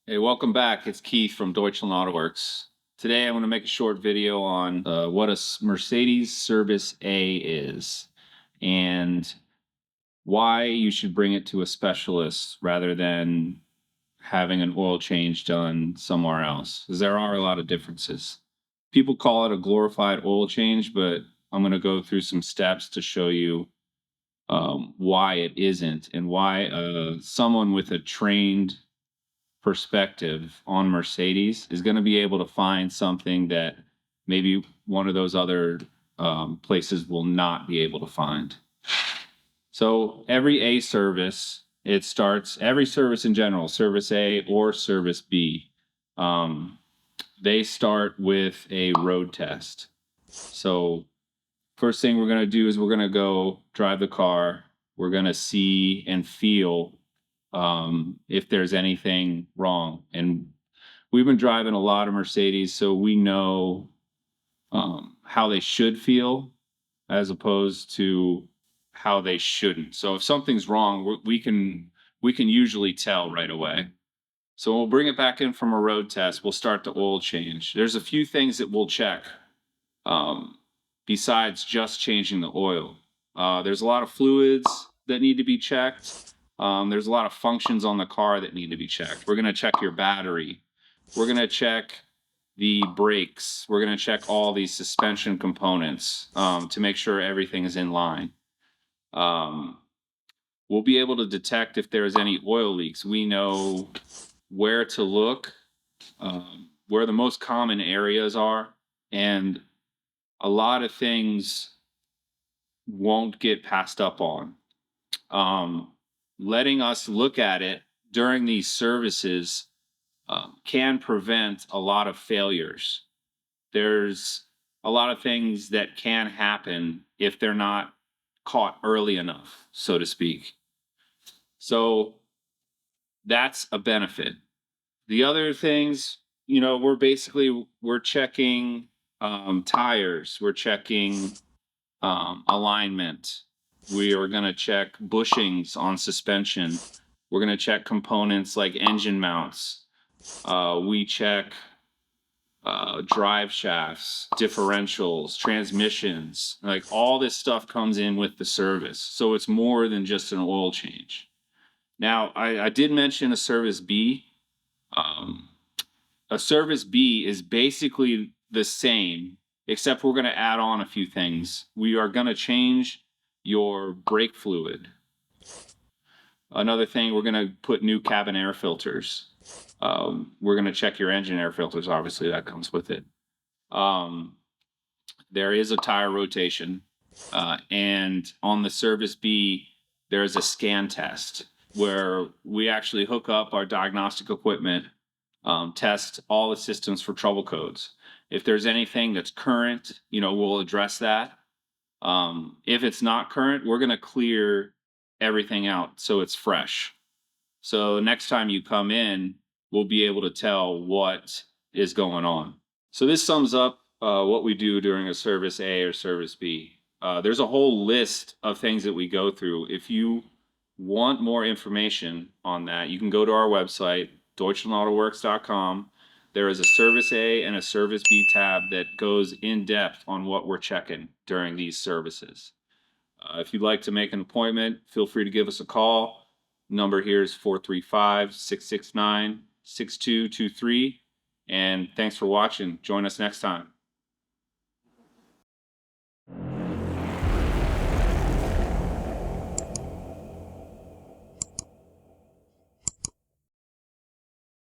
Hey, welcome back. It's Keith from Deutschland Autowerks. Today, I want to make a short video on what a Mercedes Service A is and why you should bring it to a specialist rather than having an oil change done somewhere else, because there are a lot of differences. People call it a glorified oil change, but I'm going to go through some steps to show you why it isn't and why someone with a trained perspective on Mercedes is going to be able to find something that maybe one of those other places will not be able to find. So every A service, it starts, every service in general, service A or service B, they start with a road test. So first thing we're going to do is we're going to go drive the car. We're going to see and feel if there's anything wrong. And we've been driving a lot of Mercedes, so we know how they should feel as opposed to how they shouldn't. So if something's wrong, we can usually tell right away. So we'll bring it back in from a road test. We'll start the oil change. There's a few things that we'll check besides just changing the oil. There's a lot of fluids that need to be checked. There's a lot of functions on the car that need to be checked. We're going to check your battery. We're going to check the brakes. We're going to check all these suspension components to make sure everything is in line. We'll be able to detect if there's any oil leaks. We know where to look, where the most common areas are, and a lot of things won't get passed up on. Letting us look at it during these services can prevent a lot of failures. There's a lot of things that can happen if they're not caught early enough, so to speak. So that's a benefit. The other things, we're checking tires, we're checking alignment. We are going to check bushings on suspension. We're going to check components like engine mounts. We check drive shafts, differentials, transmissions. Like all this stuff comes in with the service. So it's more than just an oil change. Now, I did mention a service B. A service B is basically the same, except we're going to add on a few things. We are going to change your brake fluid. Another thing, we're going to put new cabin air filters. We're going to check your engine air filters. Obviously, that comes with it. There is a tire rotation. And on the service B, there is a scan test where we actually hook up our diagnostic equipment, test all the systems for trouble codes. If there's anything that's current, we'll address that. If it's not current, we're going to clear everything out so it's fresh. So next time you come in, we'll be able to tell what is going on. So this sums up what we do during a service A or service B. There's a whole list of things that we go through. If you want more information on that, you can go to our website, DeutschlandAutowerks.com. There is a service A and a service B tab that goes in depth on what we're checking during these services. If you'd like to make an appointment, feel free to give us a call. Number here is 435-669-6223. And thanks for watching. Join us next time.